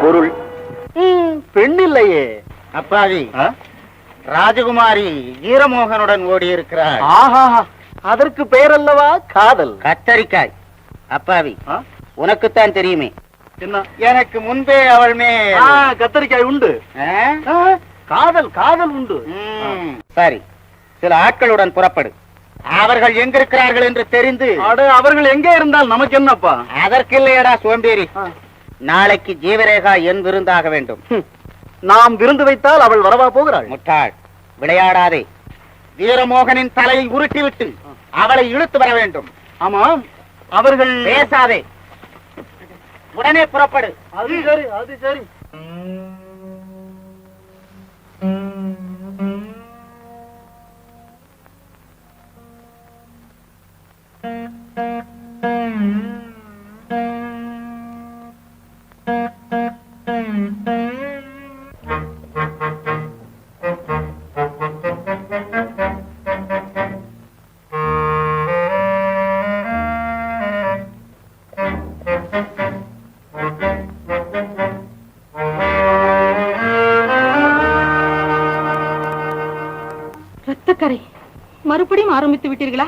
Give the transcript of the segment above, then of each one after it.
பொருள் பெண் இல்லையே. அப்பாவி, ராஜகுமாரி வீரமோகனுடன் ஓடி இருக்கிறார். ஆஹா, அதற்கு பெயர் அல்லவா காதல்? கத்தரிக்காய் அப்பாவி, உனக்குத்தான் தெரியுமே. என்ன? எனக்கு முன்பே அவள் மேல் கத்தரிக்காய் உண்டு. காதல் காதல் உண்டு. சரி, சில ஆட்களுடன் புறப்படு. அவர்கள் எங்க இருக்கிறார்கள் என்று தெரிந்து. அவர்கள் எங்கே இருந்தால் நமக்கு என்னப்பா? அதற்கு இல்லையடா சோம்பேறி, நாளைக்கு ஜீவரேகா என் விருந்தாக வேண்டும். நாம் விருந்து வைத்தால் அவள் வரவா போகிறாள்? முட்டாள், விளையாடாதே. வீரமோகனின் தலையை உருட்டிவிட்டு அவளை இழுத்து வர வேண்டும். ஆமாம், அவர்கள். பேசாதே, உடனே புறப்படு. அது சரி, அது சரி. ரத்தக்கரை மறுபடியும் ஆரம்பித்து விட்டீர்களா?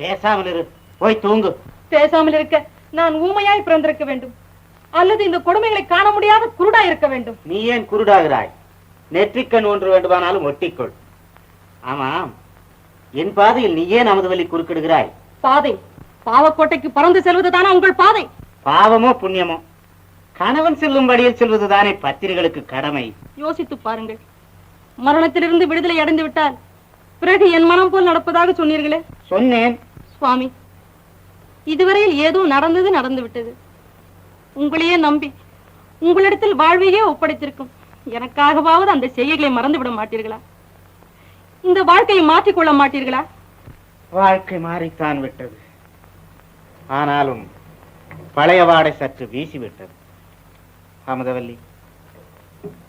பேசாமல் இரு, போய் தூங்கு. பேசாமல் இருக்க நான் ஊமையாய் பிறந்திருக்க வேண்டும், அல்லது இந்த கொடுமைகளை காண முடியாத குருடா இருக்க வேண்டும். நீ ஏன் குருடாகிறாய்? நெற்றிக்கண் ஒன்று வேண்டுமானாலும் ஒட்டிக்கொள். ஆமாம், என் பாதையில் நீ ஏன் நமது வழி குறுக்கிடுகிறாய்? பாதை பாவக்கோட்டைக்கு பறந்து செல்வதுதானா உங்கள் பாதை? பாவமோ புண்ணியமோ, கணவன் செல்லும் வழியில் செல்வதுதானே பத்திரிகளுக்கு கடமை. யோசித்து பாருங்கள், மரணத்திலிருந்து விடுதலை அடைந்து விட்டால் பிறகு என் மனம் போல் நடப்பதாக சொன்னீர்களே. சொன்னேன் சுவாமி, இதுவரையில் ஏதோ நடந்தது நடந்து விட்டது. உங்களையே நம்பி உங்களிடத்தில் வாழ்வையே ஒப்படைத்திருக்கும் எனக்காகவாவது அந்த செய்கைகளை மறந்து விட மாட்டீர்களா? இந்த வாழ்க்கையை மாற்றிக்கொள்ள மாட்டீர்களா? வாழ்க்கை மாறித்தான் விட்டது, ஆனாலும் பழைய வாடை சற்று வீசிவிட்டது. அமுதவல்லி,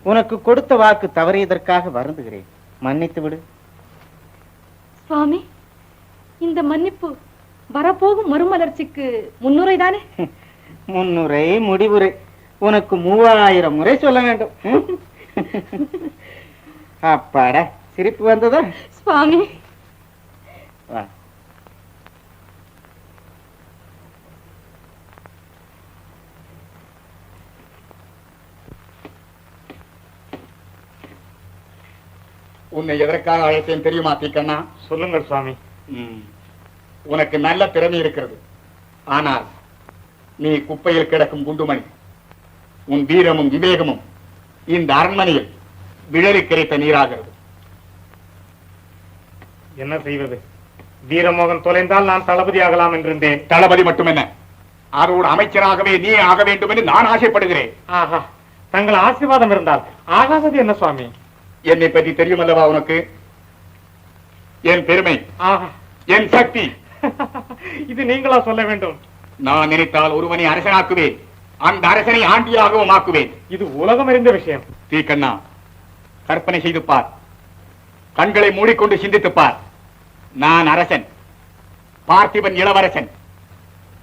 உனக்கு கொடுத்த வாக்கு தவறியதற்காக வருந்துகிறேன், மன்னித்து விடு. சுவாமி, இந்த மன்னிப்பு வரப்போகும் மறுமலர்ச்சிக்கு முன்னுரைதானே? முன்னுரை முடிவுரை உனக்கு 3000 முறை சொல்ல வேண்டும். அப்பாடா, சிரிப்பு வந்ததா? சுவாமி, வா. உன்னை எதற்காக அழைத்தேன் தெரியுமா தீக்கண்ணா? சொல்லுங்கள் சுவாமி. உனக்கு நல்ல திறமை இருக்கிறது, ஆனால் நீ குப்பையில் கிடக்கும் குண்டுமணி. உன் வீரமும் விவேகமும் இந்த அரண்மனையில் விழறி கிடைத்த நீராகிறது. என்ன செய்வது? வீரமோகன் தொலைந்தால் நான் தளபதி ஆகலாம் என்றிருந்தேன். தளபதி மட்டுமென்ன, அதோடு அமைச்சராகவே நீ ஆக வேண்டும் என்று நான் ஆசைப்படுகிறேன். ஆஹா, தங்கள் ஆசீர்வாதம் இருந்தால் ஆகாதது என்ன சுவாமி? என்னை பற்றி தெரியும் அல்லவா உனக்கு? என் பெருமை, என் சக்தி. இது நீங்களா சொல்ல வேண்டும்? நான் நினைத்தால் ஒருவனை அரசனாக்குவேன், அந்த அரசனை ஆண்டியாகவும் ஆக்குவேன். இது உலகம் அறிந்த விஷயம். தீக்கண்ணா, கற்பனை செய்து பார், கண்களை மூடிக்கொண்டு சிந்தித்து பார். நான் அரசன், பார்த்திபன் இளவரசன்,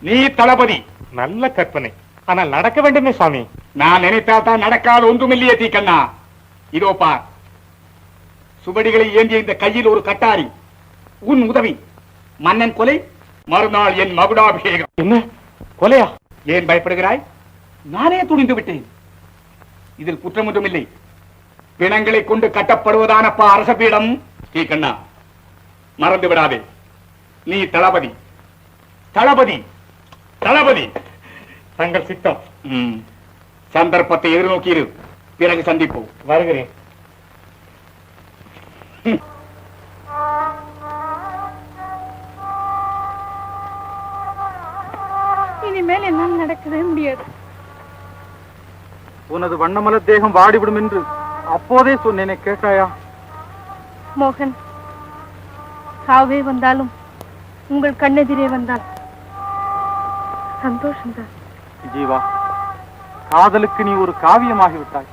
நீ தளபதி. நல்ல கற்பனை, ஆனால் நடக்க வேண்டுமே சுவாமி. நான் நினைத்தால் தான் நடக்காத ஒன்றுமில்லையே தீக்கண்ணா. இதோ பார், சுவடிகளை ஏந்திய இந்த கையில் ஒரு கட்டாரி. உன் உதவி, மன்னன் கொலை, மறுநாள் என் மகுடாபிஷேகம். என்ன கொலையா? ஏன் பயப்படுகிறாய்? நானே துணிந்து விட்டேன். இதில் குற்றம் ஒன்றும் இல்லை. பிணங்களை கொண்டு கட்டப்படுவதானப்பா அரச பீடம். தீக்கண்ணா, மறந்து விடாதே, நீ தளபதி, தளபதி, தளபதி. தங்கள் சித்தம். சந்தர்ப்பத்தை எதிர்நோக்கி இரு, பிறகு சந்திப்போம். வருகிறேன். இனிமேல் என்னால் நடக்கவே முடியாது. உனது வண்ணமலர் தேகம் வாடிவிடும் என்று அப்போதே சொன்னேனே, கேட்டாயா? மோகன், சாவே வந்தாலும் உங்கள் கண்ணெதிரே வந்தால் சந்தோஷம்தான். ஜீவா, காதலுக்கு நீ ஒரு காவியமாகிவிட்டாய்.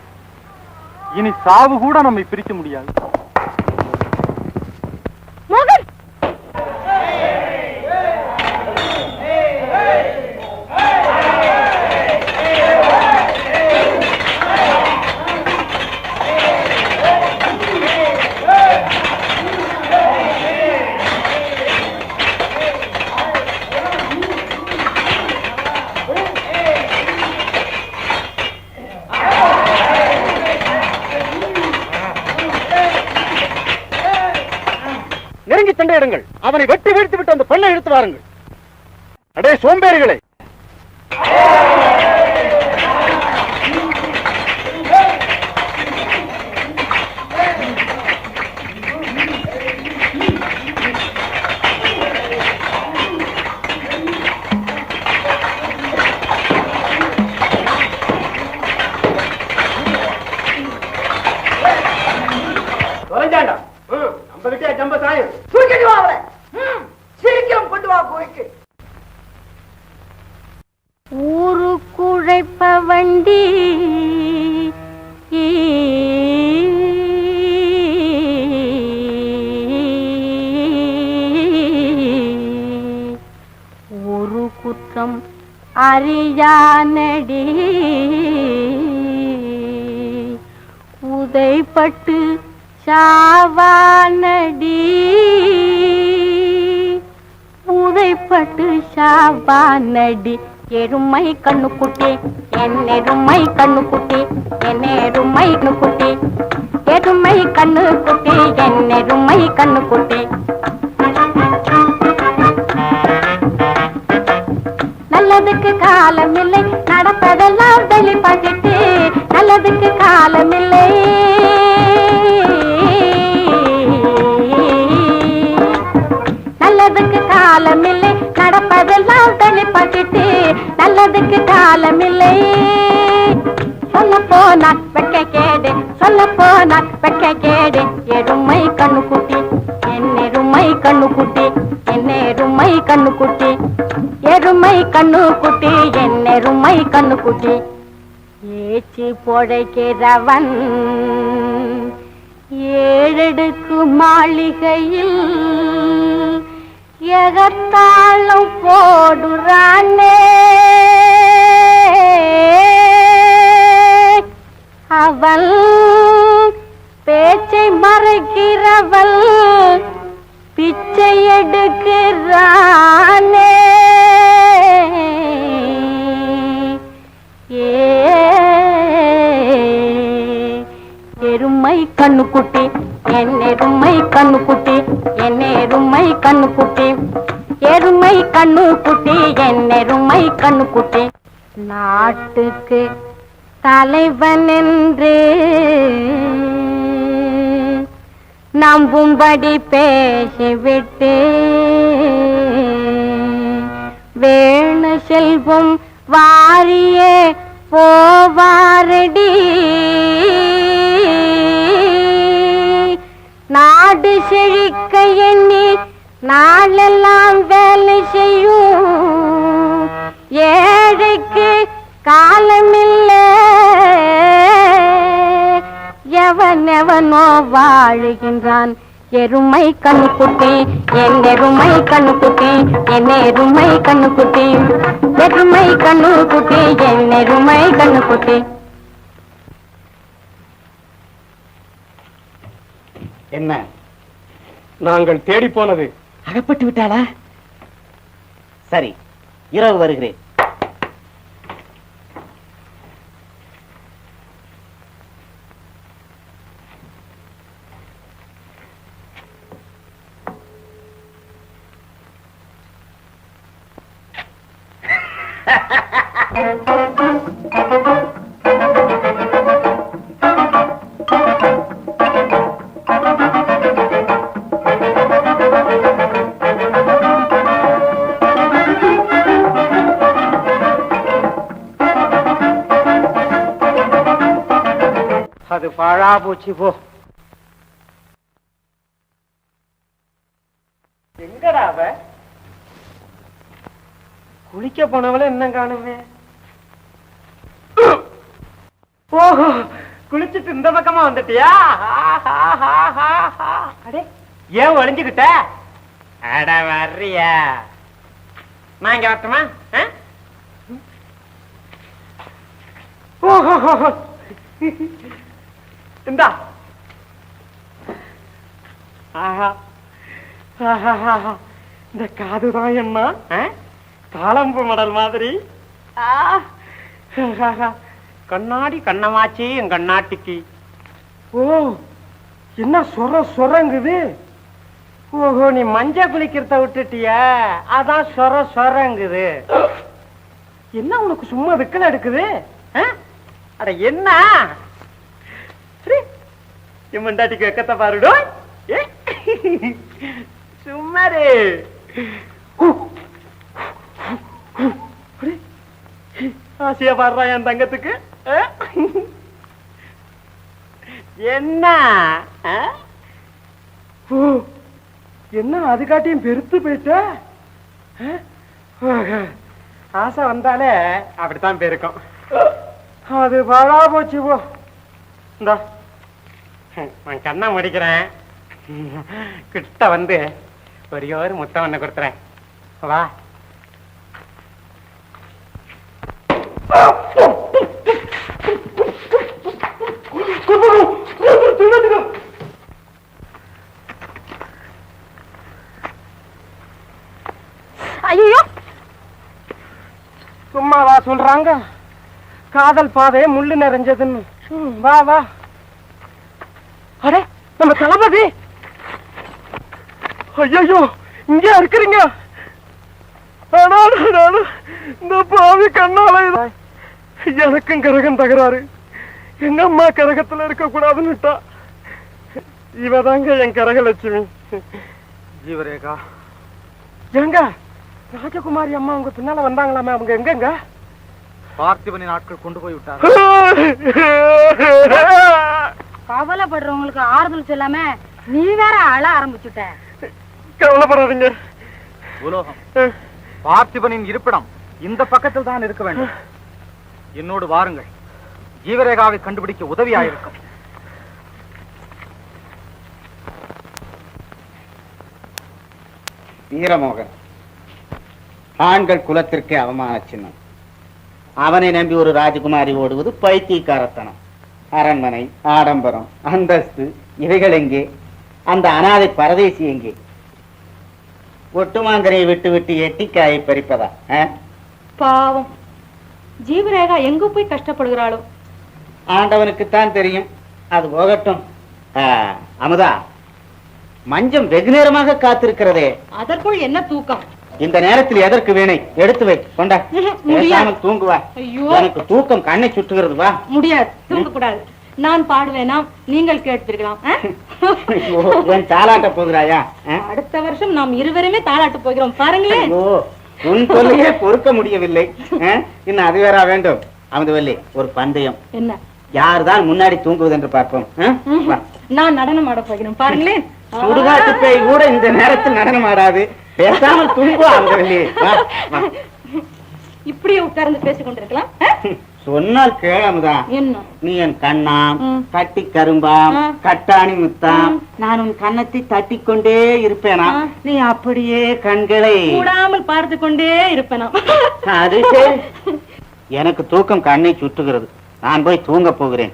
இனி சாவு கூட நம்மை பிரிக்க முடியாது. மோகன், தேடுங்கள். அவனை வெட்டி வீழ்த்து விட்டு அந்த பெண்ணை இழுத்து வாருங்கள். அடே சோம்பேறிகளே, ஊருக்குழைப்ப வண்டி ஒரு குற்றம் அறியானடி உதைப்பட்டு சாவானடி உதைப்பட்டு சாவானடி எருமை கண்ணுக்குட்டி என்னெருமை கண்ணுக்குட்டி என்னெருமை கண்ணுக்குட்டி எருமை கண்ணுக்குட்டி என்னெருமை கண்ணுக்குட்டி நல்லதுக்கு காலமில்லை நடப்பதெல்லாம் வெளிப்பட்டு நல்லதுக்கு காலமில்லை நல்லதுக்கு காலமில்லை நடப்பதெல்லாம் வெளிப்பட்டு நல்லதுக்கு காலமில்லை சொல்ல போனா வெக்க கேடு சொல்ல போனா வெக்க கேடு எருமை கண்ணுக்குட்டி என்னெருமை கண்ணுக்குட்டி என்னெருமை கண்ணுக்குட்டி எருமை கண்ணுக்குட்டி என்னெருமை கண்ணுக்குட்டி ஏச்சி பொழைக்கிறவன் ஏழடுக்கு மாளிகையில் எகத்தாளம் போடுறானே அவள் பேச்சை மறைக்கிறவள் பிச்சை எடுக்கிறானே எருமை கண்ணுக்குட்டி என்னெருமை கண்ணுக்குட்டி என்னெருமை கண்ணுக்குட்டி எருமை கண்ணுக்குட்டி என்னெருமை கண்ணுக்குட்டி நாட்டுக்கு தலைவன் என்று நம்பும்படி பேசிவிட்டு வேணு செல்வம் வாரியே போவாரடி நாடு செழிக்க எண்ணி நாளெல்லாம் வேலை செய்யும் ஏழைக்கு காலமில்லை எவனெவனோ வாழுகின்றான் எருமை கண்ணுக்குட்டி என்னெருமை கண்ணுக்குட்டி என்னெருமை கண்ணுக்குட்டி எருமை கண்ணுக்குட்டி என்னெருமை கண்ணுக்குட்டி. என்ன நாங்கள் தேடி போனது அகப்பட்டு விட்டாளா? சரி, இரவு வருகிறேன். அது பாழா போச்சு போ. எங்கடா அவ? குளிக்க போனவள என்ன காணுமே? ஓஹோ, குளிச்சுட்டு இந்த பக்கமா வந்துட்டியா? அடே, ஏன் ஒளிஞ்சுக்கிட்ட? அட வர்றியா? நான் இங்க வரட்டுமா? ஓஹோ, இந்தா. ஆஹா, இந்த காதுதான் என்ன தாளம்பு மடல் மாதிரி. கண்ணாடி கண்ணமாச்சி என் கண்ணாட்டிக்கு. ஓ, என்ன சொரங்குது? ஓஹோ, நீ மஞ்ச குளிக்கிறத விட்டுட்டியா? அதான் சொரங்குது. என்ன உனக்கு சும்மா விக்கல எடுக்குது? அட என்ன மண்டாட்டிக்கு வெக்கத்தை பாருடோ. சும்மாரு ஆசையா பாடுறா என் தங்கத்துக்கு. என்ன என்ன அது காட்டியும் பெருத்து போயிட்ட? ஆசை வந்தாலே அப்படித்தான் பெருக்கும். அது பாழா போச்சு. போ இந்தா நான் கண்ணா முடிக்கிறேன். கிட்ட வந்து ஒரே ஒரு முத்தம் ஒண்ணு கொடுத்துறேன். வா. ஐயோ, சும்மாவா சொல்றாங்க? காதல் பாதை முள்ளு நிறைஞ்சதுன்னு. வா வா. அடே, நம்ம தளபதி. ஐயோ, இங்க இருக்கிறீங்க? இந்த பாவி கண்ணால எனக்கும் கரகம் தகராறு. எங்க அம்மா கரகத்துல இருக்க கூடாதுன்னுட்டா. இவதாங்க என் கரகலட்சுமி. ஜீவரேகா, எங்க ராஜகுமாரி அம்மா உங்க பின்னால வந்தாங்களாமே, அவங்க எங்கங்க? பார்த்திபனின் ஆட்கள் கொண்டு போய் விட்டார். கவலைப்படுறவங்களுக்கு ஆறுதல் சொல்லாம நீ வேற அழ ஆரம்பிச்சுட்ட. கவலைப்படாதீங்க. உலோகம், பார்த்திபனின் இருப்பிடம் இந்த பக்கத்தில் தான் இருக்க வேண்டும். என்னோடு வாருங்கள், ஜீவரேகாவை கண்டுபிடிக்க உதவியாயிருக்கும். வீரமோகன் ஆண்கள் குலத்திற்கு அவமான சின்னம். அவனை நம்பி ஒரு ராஜகுமாரி ஓடுவது பைத்தியக்காரத்தனம். அரண்மனை, ஆடம்பரம், அந்தஸ்து இவைகள் எங்கே? அந்த அனாதை பரதேசி எங்கே? ஒட்டுமாங்கரையை விட்டு விட்டு எட்டிக்காயை பறிப்பதா? பாவம், ஜீவரேகா எங்க போய் கஷ்டப்படுகிறாளோ? ஆண்டவனுக்குத்தான் தெரியும். அது போகட்டும். அமுதா, மஞ்சம் வெகு நேரமாக காத்திருக்கிறதே. அதற்குள் என்ன தூக்கம்? இந்த நேரத்தில் எதற்கு வீணை? எடுத்து வை, கொண்டா. தூங்குவா. எனக்கு தூக்கம் கண்ணை சுட்டுகிறது. வா. முடியாது, தூங்க கூடாது. நான் பாடுவேனா, நீங்கள் கேட்பீர்களாம். தாளாட்ட போகிறாயா? அடுத்த வருஷம் நாம் இருவருமே தாளாட்ட போகிறோம், பாருங்களேன். உன் தொல்லையே பொறுக்க முடியவில்லை. இன்னும் அது வேற வேண்டும். அமுதவல்லி, ஒரு பந்தயம். என்ன? யார்தான் முன்னாடி தூங்குவது என்று பார்ப்போம். நான் நடனம் ஆட போகிறேன், பாருங்களேன். சுடுகாட்டு பேய் கூட இந்த நேரத்தில் நடனம் ஆடாது. பேசாமல் தூங்குவா அமுதவல்லி. இப்படியே உட்கார்ந்து பேசிக் கொண்டிருக்கலாம். சொன்னால் கேளமுதா. என்ன? நீ என் கண்ணாம், கட்டி கரும்பாம், கட்டாணி முத்தாம். நான் உன் கன்னத்தை தட்டி கொண்டே இருப்பேனா? நீ அப்படியே கண்களை கூடாமல் பார்த்து கொண்டே இருப்பேனா? அது எனக்கு தூக்கம் கண்ணை சுட்டுகிறது. நான் போய் தூங்க போகிறேன்.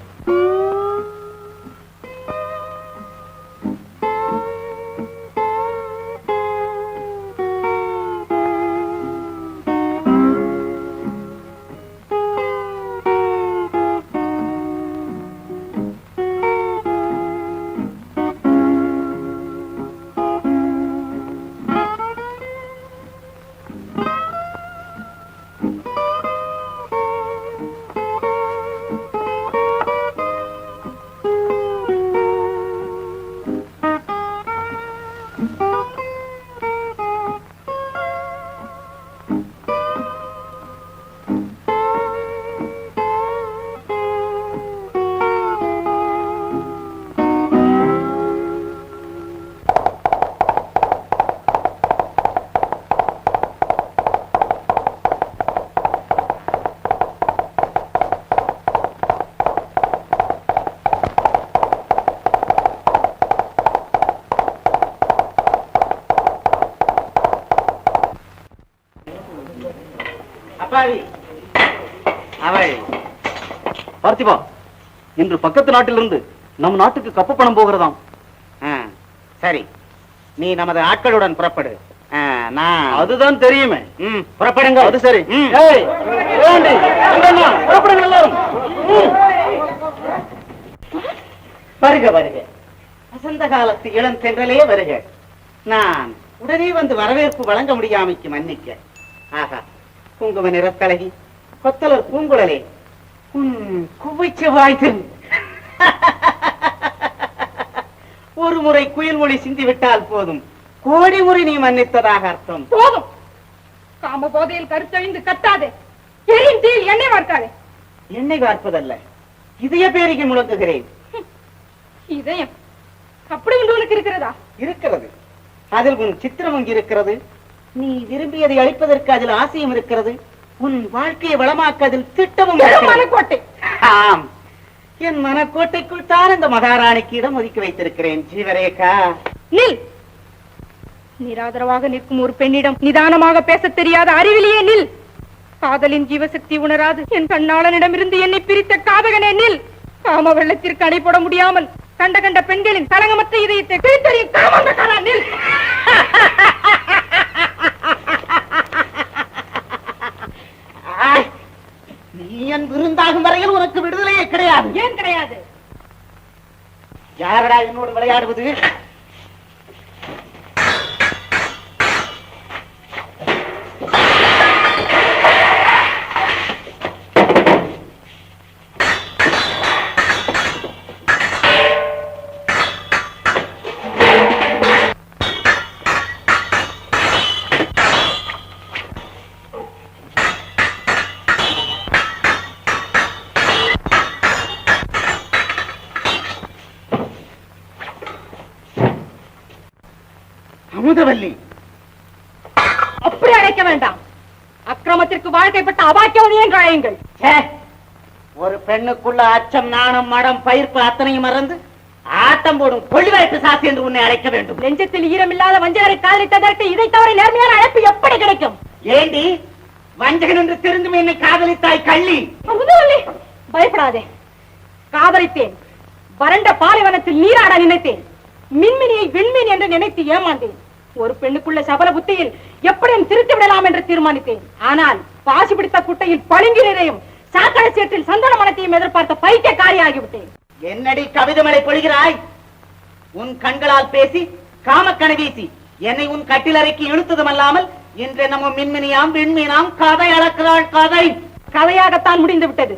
பார்த்திபா, இன்று பக்கத்து நாட்டிலிருந்து நம் நாட்டுக்கு கப்ப பணம் போகிறதாம். சரி, நீ நமது ஆட்களுடன் புறப்படு. அதுதான் தெரியுமே. புறப்படுங்க. அது சரி. புறப்படுங்க எல்லாரும். வருக வருக. வசந்த காலத்து இளம் தென்றலே வருக. நான் உடனே வந்து வரவேற்பு வழங்க முடியாமைக்கு மன்னிக்க. ஆகா, குங்கும நிறத்தழகி, கொத்தலர் பூங்குழலே, உன் குவைச்ச வாய்த்து ஒரு முறை குயில் மொழி சிந்தி விட்டால் போதும், கோடி முறை நீ மன்னித்ததாக அர்த்தம். போதும். காம போதையில் கருத்தழிந்து கத்தாதே, எரியும் தீயில் எண்ணெய் வார்க்காதே. எண்ணெய் வார்ப்பதல்ல, இதய பேரிகை முழங்குகிறேன். இதயம் அப்படி ஒன்று உனக்கு இருக்கிறதா? இருக்கிறது. அதில் உன் சித்திரம் அங்கு இருக்கிறது. நீ விரும்பியதை அளிப்பதற்கு அதில் ஆசையும் இருக்கிறது. உன் வாழ்க்கையை வளமாக்க அதில் திட்டமும் மனக்கோட்டை. ஆம், என் மனக்கோட்டைக்குள் தான் இந்த மகாராணிக்கு இடம் ஒதுக்கி வைத்திருக்கிறேன். ஜீவரேகா, நில். நிராதரவாக நிற்கும் ஒரு பெண்ணிடம் நிதானமாக பேச தெரியாத அறிவிலேயே நில். காதலின் ஜீவசக்தி உணராது என் கண்ணாளனிடமிருந்து என்னை பிரித்த காதகனே நில். காம வெள்ளத்திற்கு அணை போட முடியாமல் கண்ட கண்ட பெண்களின் கலங்கமற்ற இதயத்தை பிரித்தறியும் காமந்தக்காரா நில். நீ என் விருந்தாகும் வரையில் உனக்கு விடுதலையே கிடையாது. ஏன் கிடையாது? யாரடா என்னோடு விளையாடுவது? அமுதவல்லி, அப்படி அழைக்க வேண்டாம். அக்கிரமத்திற்கு வாழ்க்கைப்பட்ட அபாக்கியவதி என்று அழையுங்கள். ஒரு பெண்ணுக்குள்ள அச்சம், நாணம், மடம், பயிர்ப்பு அத்தனையும் மறந்து ஆட்டம் போடும் கொள்ளிவாய்ப்பு சாசி என்று உன்னை அழைக்க வேண்டும். நெஞ்சத்தில் ஈரமில்லாத வஞ்சகரை காதலித்ததற்கு இதை தவிர நேர்மையான அழைப்பு எப்படி கிடைக்கும்? ஏண்டி, வஞ்சகன் என்று தெரிந்தும் என்னை காதலித்தாய் கள்ளி? அமுதவல்லி, பயப்படாதே. காதலித்தேன். வறண்ட பாலைவனத்தில் நீராட நினைத்தேன். மின்மினியை விண்மீன் என்று நினைத்து ஏமாந்தேன். ஒரு பெண்ணுக்குள்ள சபல புத்தியில் எப்படியும் திருத்தி விடலாம் என்று தீர்மானித்தேன். ஆனால் பாசி பிடித்த குட்டையில் பழுங்கி நிறையும் சாக்கடை சேற்றில் சந்தன மனத்தையும் எதிர்பார்த்த பைத்தியக்காரி ஆகிவிட்டேன். என்னடி கவிதமலை பொழிகிறாய்? உன் கண்களால் பேசி காமக்கணை வீசி என்னை உன் கட்டிலறைக்கு இழுத்ததும் அல்லாமல் இன்று நம்ம மின்மினியாம் விண்மீனாம் கதை அளக்கிறாள். கதை கதையாகத்தான் முடிந்து விட்டது.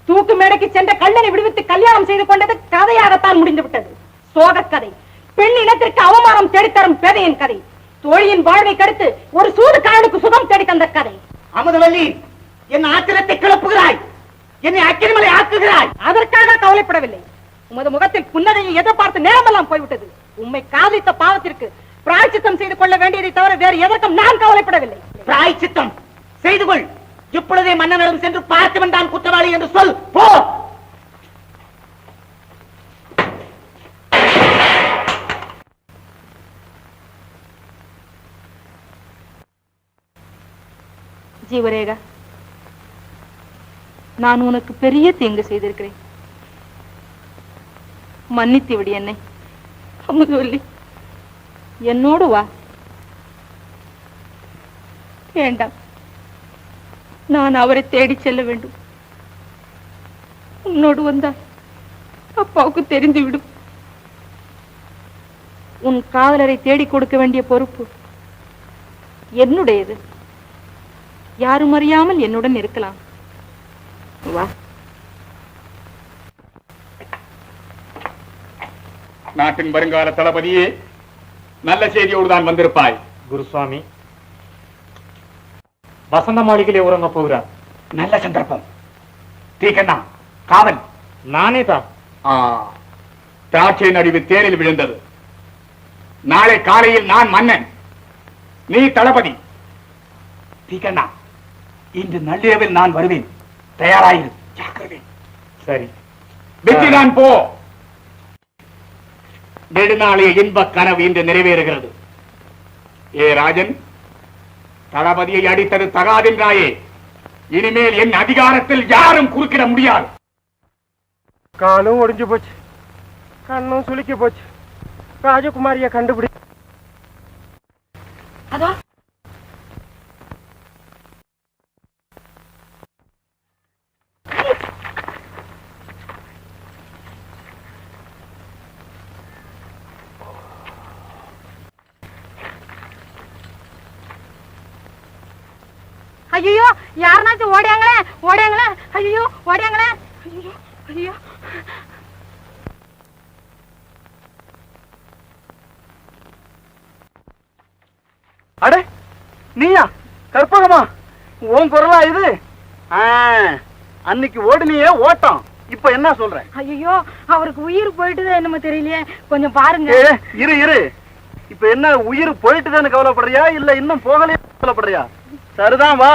தூக்கு மேடைக்கு சென்ற கண்ணனை விடுவித்து கல்யாணம் செய்து கொண்டது கதையாகத்தான் முடிந்து விட்டது. சோக கதை. பெண் இனத்திற்கு அவமானம் தேடித்தரும் பேதையின் கதை. தோழியின் வாழ்வை கடுத்து ஒரு சூது காரனுக்கு சுகம் தேடி தந்த கதை. அமுதவல்லி, என் ஆத்திரத்தை கிளப்புகிறாய், என்னை அக்கிரமலை ஆக்குகிறாய். அதற்காக கவலைப்படவில்லை. உமது முகத்தில் புன்னகையை எதிர்பார்த்து நேரமெல்லாம் போய்விட்டது. உம்மை காதலித்த பாவத்திற்கு பிராய்ச்சித்தம் செய்து கொள்ள வேண்டியதை தவிர வேறு எதற்கும் நான் கவலைப்படவில்லை. பிராய்ச்சித்தம் செய்து கொள். இப்பொழுதே மன்னனிடம் சென்று பார்த்தவன் தான் குற்றவாளி என்று சொல். போ. ஜீவரேகா, நான் உனக்கு பெரிய தீங்கு செய்திருக்கிறேன். மன்னித்து விடு என்னை. அமுதவல்லி, என்னோடு வா. வேண்டாம், நான் அவரை தேடி செல்ல வேண்டும். உன்னோடு வந்தால் அப்பாவுக்கு தெரிந்துவிடும். உன் காதலரை தேடி கொடுக்க வேண்டிய பொறுப்பு என்னுடையது. யாரும் அறியாமல் என்னுடன் இருக்கலாம். வா. நாட்டின் வருங்கால தளபதியே, நல்ல செய்தியோடு தான் வந்திருப்பாய். குருசுவாமி, வசந்த மாளிகையிலே உறங்க போகிறார். நல்ல சந்தர்ப்பம். தீக்கண்ணா, காவல். நானே தான். திராட்சை நடுவு தேரில் விழுந்தது. நாளை காலையில் நான் மன்னன், நீ தளபதி. தீக்கண்ணா, இன்று நள்ளிரவில் நான் வருவேன். தயாராயிரு. ஜாக்கிரதை. சரி. வெற்றிதான் போ. நெடுநாளைய இன்ப கனவு இன்று நிறைவேறுகிறது. ஏ ராஜன், தளபதியை அடித்தது தகாதென்றாயே. இனிமேல் என் அதிகாரத்தில் யாரும் குறுக்கிட முடியாது. காலும் ஒடிஞ்சு போச்சு, கண்ணும் சுளுக்கி போச்சு. ராஜகுமாரிய கண்டுபிடி. அதோ ஐயோ யாருனாச்சும் ஓடியாங்களே ஓடியாங்களே ஐயோ ஓடியாங்களே ஐயோ ஐயோ அடே நீயா கற்பகமா உன் குரலா இது அன்னைக்கு ஓடுனியே ஓட்டம் இப்ப என்ன சொல்ற? ஐயோ அவருக்கு உயிர் போயிட்டுதா என்னமோ தெரியலையே கொஞ்சம் பாருங்க. இரு இரு இப்ப என்ன உயிர் போயிட்டுதான்னு கவலைப்படுறியா இல்ல இன்னும் போகலையே கவலைப்படுறியா? சரிதான் வா.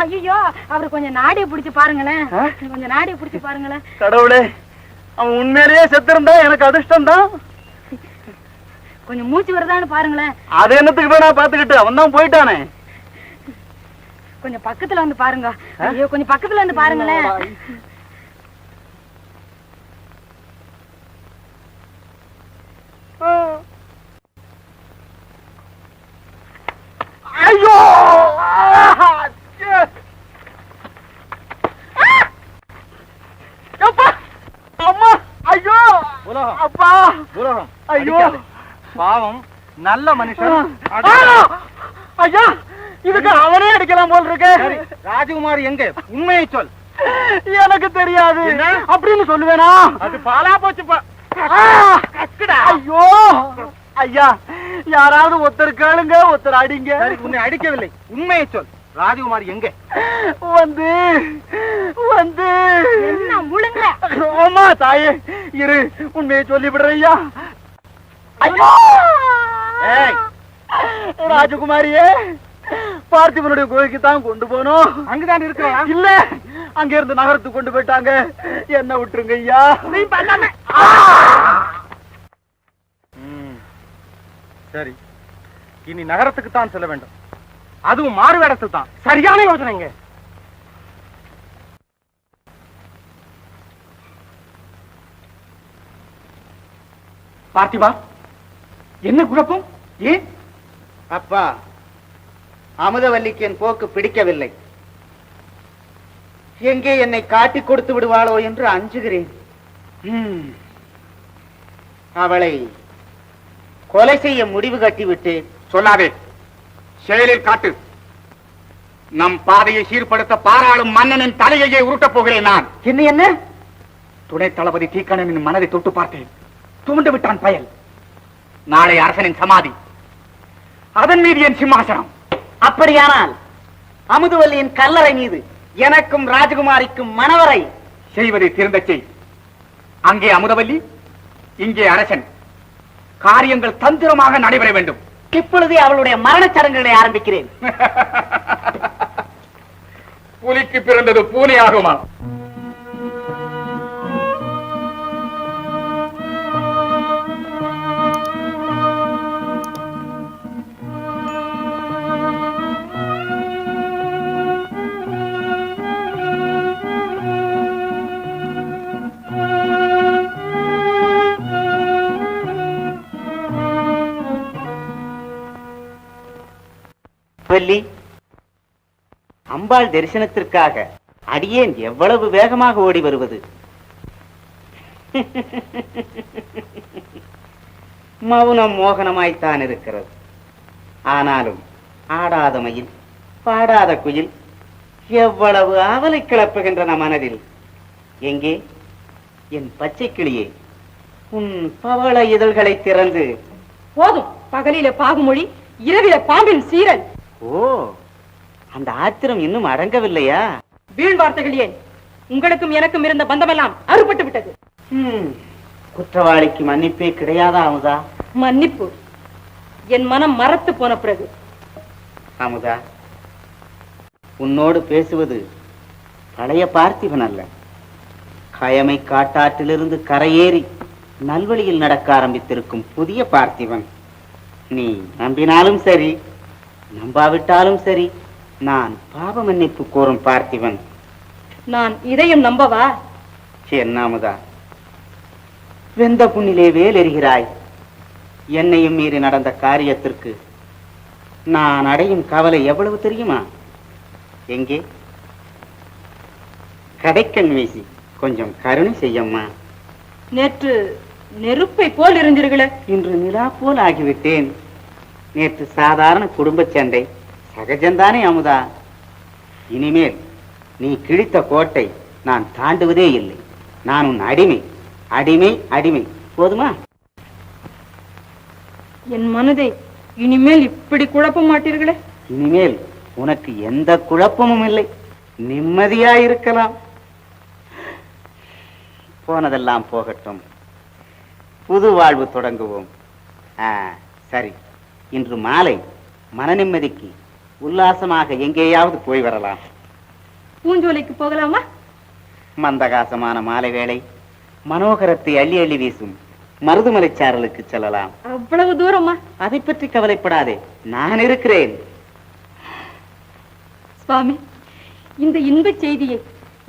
ஐயோ அவரு கொஞ்சம் நாடிய புடிச்சு பாருங்களேன், கொஞ்சம் நாடிய புடிச்சு பாருங்களேன். கடவுளே அவன் உண்மையிலேயே செத்திருந்தா எனக்கு அதிர்ஷ்டம் தான். கொஞ்சம் மூச்சு வருதான்னு பாருங்களேன். அது என்னத்துக்கு வேணா பாத்துக்கிட்டு அவன் தான் போயிட்டானே. கொஞ்சம் பக்கத்துல வந்து பாருங்க. ஐயோ கொஞ்சம் பக்கத்துல வந்து பாருங்களேன். ஐயோ அம்மா ஐயோ அப்பா ஐயோ பாவம் நல்ல மனுஷன். ஐயா இதுக்கு அவனே அடிக்கலாம் போல் இருக்கு. ராஜகுமார் எங்க? உண்மையை சொல். எனக்கு தெரியாது அப்படின்னு சொல்லுவேனா? அது பாலா போச்சுப்பா. ஐயோ ஐயா யாராவது ஒருத்தர் கேளுங்க, ஒருத்தர் அடிங்க. உன்னை அடிக்கவில்லை, உண்மையை சொல். ராஜகுமார் எங்க? வந்து வந்து என்ன முழுங்க? ஆமா தாயே இரு உண்மையை சொல்லி விடுறையா. ஐயோ ராஜகுமாரியே பார்த்திபனுடைய கோயிலுக்கு தான் கொண்டு போனோம். அங்கதான் இருக்கிறா? இல்ல அங்க இருந்து நகரத்துக்கு கொண்டு போயிட்டாங்க. என்ன விட்டுருங்க ஐயா. சரி இனி நகரத்துக்கு தான் செல்ல வேண்டும், அதுவும் மாறு வேடத்தில் தான். சரியான யோசனைங்க. பார்த்திபா என்ன குழப்பம்? ஏன்? அப்பா அமுதவல்லிக்கு என் போக்கு பிடிக்கவில்லை. எங்கே என்னை காட்டி கொடுத்து விடுவாளோ என்று அஞ்சுகிறேன். அவளை கொலை செய்ய முடிவு கட்டிவிட்டு. சொல்லாதே, செயலில் காட்டு. நம் பாதையை சீர்படுத்த பாராளும் மன்னனின் தலையையே உருட்டப் போகிறேன் நான். என்ன என்ன? துணை தளபதி தீக்கணனின் மனதை தொட்டு பார்த்தேன், துவண்டு விட்டான் பயல். நாளை அரசனின் சமாதி, அதன் மீது என் சிம்மாசனம். அப்படியானால் அமுதவல்லியின் கல்லறை மீது எனக்கும் ராஜகுமாரிக்கும் மணவரை செய்வதை திருந்த செய். அங்கே அமுதவல்லி, இங்கே அரசன். காரியங்கள் தந்திரமாக நடைபெற வேண்டும். இப்பொழுதே அவளுடைய மரணச் சடங்குகளை ஆரம்பிக்கிறேன். புலிக்கு பிறந்தது பூனை ஆகுமா? வள்ளி, அம்பாள் தரிசனத்திற்காக அடியேன் எவ்வளவு வேகமாக ஓடி வருவது. மௌனம் மோகனமாய்த்தான் இருக்கிறது. ஆனாலும் ஆடாத மயில் பாடாத குயில் எவ்வளவு ஆவலை கிளப்புகின்றன மனதில். எங்கே என் பச்சை கிளியே, உன் பவள இதழ்களை திறந்து. போதும், பகலில பாகுமொழி, இரவில பாம்பின் சீரல். ஓ, அந்த ஆத்திரம் இன்னும் அடங்கவில்லையா? வீண் வார்த்தைகள் ஏன்? உங்களுக்கும் எனக்கும் இருந்த பந்தமெல்லாம் அறுபட்டு விட்டது. குற்றவாளிக்கு மன்னிப்பே கிடையாதா அமுதா? மன்னிப்பு என் மனம் மறத்து போன பிறகு. அமுதா, உன்னோடு பேசுவது பழைய பார்த்திபன் அல்ல. கயமை காட்டாற்றிலிருந்து கரையேறி நல்வழியில் நடக்க ஆரம்பித்திருக்கும் புதிய பார்த்திபன். நீ நம்பினாலும் சரி, நம்பாவிட்டாலும் சரி, நான் பாவ மன்னிப்பு கோரும் பார்த்திபன். நான் இதையும் நம்பவா? என்ன அமுதா, வெந்த புண்ணிலே வேல் எறிகிறாய். என்னையும் மீறி நடந்த காரியத்திற்கு நான் அடையும் கவலை எவ்வளவு தெரியுமா? எங்கே கடைக்கண் வீசி கொஞ்சம் கருணை செய்யம்மா. நேற்று நெருப்பை போல் இருந்தீர்களே, இன்று நிலா போல் ஆகிவிட்டேன். நேற்று சாதாரண குடும்ப சண்டை, சகஜம்தானே அமுதா. இனிமேல் நீ கிழித்த கோட்டை நான் தாண்டுவதே இல்லை. நான் உன் அடிமை, அடிமை, அடிமை. போதுமா? என் மனதை இனிமேல் இப்படி குழப்ப மாட்டீர்களே. இனிமேல் உனக்கு எந்த குழப்பமும் இல்லை, நிம்மதியாயிருக்கலாம். போனதெல்லாம் போகட்டும், புது வாழ்வு தொடங்குவோம். சரி, இன்று மாலை மன நிம்மதிக்கு உல்லாசமாக எங்கேயாவது போய் வரலாம். பூஞ்சோலைக்கு போகலாமா? மந்தகாசமான மாலை வேளை மனோகரத்தை அள்ளி அள்ளி வீசும் மருதுமலை சாரலுக்கு செல்லலாம். அவ்வளவு தூரமா? அதை பற்றி கவலைப்படாதே, நான் இருக்கிறேன். சுவாமி, இந்த இன்பச் செய்தியை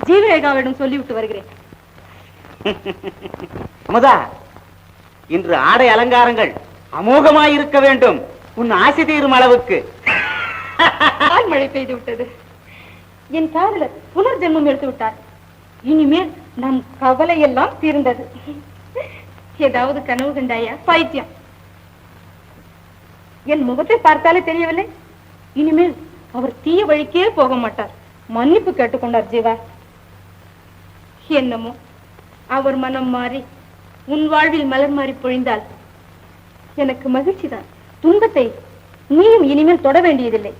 ஜீவரேகாவிடம் சொல்லிவிட்டு வருகிறேன். அமுதா, இன்று ஆடை அலங்காரங்கள் அமோகமாயிருக்க வேண்டும், உன் ஆசை தீரும் அளவுக்கு. மழை பெய்து விட்டது. என் காதலர் புனர்ஜென்மம் எடுத்து விட்டார். இனிமேல் நம் கவலை எல்லாம் தீர்ந்தது. ஏதாவது கனவு கண்டாயா? பைத்தியம். என் முகத்தை பார்த்தாலே தெரியவில்லை. இனிமேல் அவர் தீய வழிக்கே போக மாட்டார். மன்னிப்பு கேட்டுக்கொண்டார் ஜீவா. என்னமோ அவர் மனம் மாறி உன் வாழ்வில் மலர் மாறி பொழிந்தால் எனக்கு மகிழ்ச்சி தான். துன்பத்தை நீயும் இனிமேல் தொட வேண்டியதில்லை.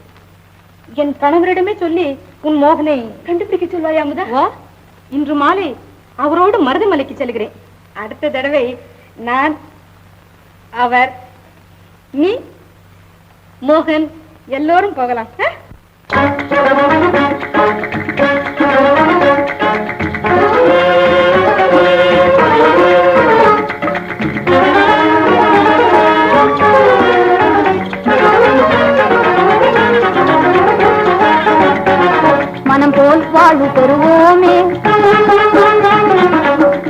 என் கணவரிடமே சொல்லி உன் மோகனை கண்டுபிடிக்க சொல்வாயா அமுதா? வா, இன்று மாலை அவரோடு மருதமலைக்கு செல்கிறேன். அடுத்த தடவை நான், அவர், நீ, மோகன் எல்லோரும் போகலாம். மனம் போல் வாழ்வு பெறுவோமே,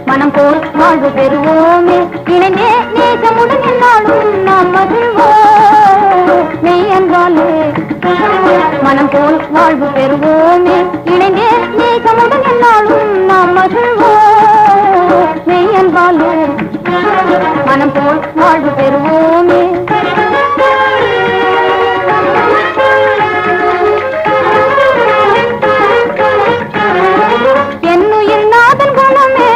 மனம் போல் வாழ்வு பெறுவோமே, இணைந்தே நேசமுடன் என்னாலும் நாம் மகிழ்வோம். மெய் என்றாலே மனம் போல் வாழ்வு பெறுவோமே, இணைந்தே நேசமுடன் என்னாலும் நாம் மகிழ்வோம். மெய் என்றாலே மனம் போல் வாழ்வு பெறுவோமே. என்னுயிர் நாதன் குணமே,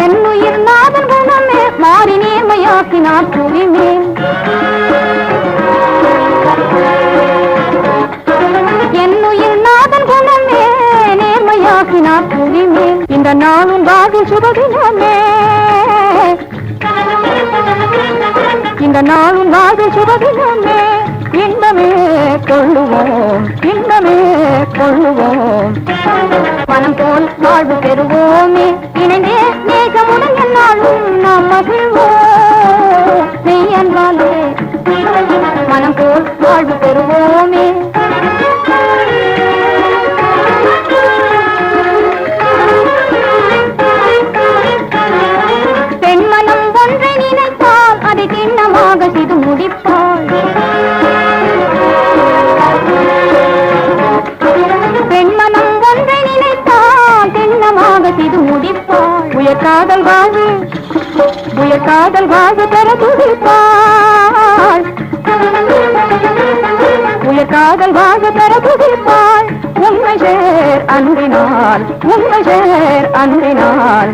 என்னுயிர் நாதன் குணமே, மாறி நேர்மையாக்கினார் புவிமே. என்னுயிர் நாதன் குணமே, நேர்மையாக்கினார் புவிமே. இந்த நாளும் வாழ்வில் சுபதினமே, இந்த நாளும் வாழ்வில் சுபதினமே. இன்பமே கொள்ளுவோம், இன்பமே கொள்ளுவோம். மனம் போல் வாழ்வு பெறுவோமே, இணைந்தே நேசமுடன் என்னாலும் நாம் மகிழ்வோம். மெய் என்றாலே மனம் போல் வாழ்வு பெறுவோமே. பெண்மனம் ஒன்றை நினைத்தால் அதை திண்ணமாக செய்து முடிப்பாள். பெண்மனம் ஒன்றை நினைத்தால் திண்ணமாக செய்து முடிப்பாள். உயர்காதல் வாழ்வு, உயர்காதல் வாழ்வு பெற துடிப்பாள். உயர்காதல் வாழ்வு பெற துடிப்பாள். உண்மை சேர் அன்பினால், உண்மை சேர் அன்பினால்.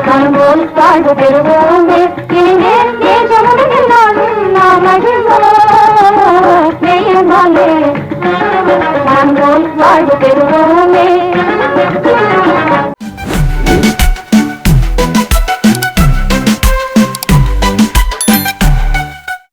மனம் போல் வாழ்வு பெறுவோமே, இனிமே தேசமுடன் எல்லாரும் நாம் மகிழ்வோம். மெய்யமாலே மனம் போல் வாழ்வு பெறுவோம்.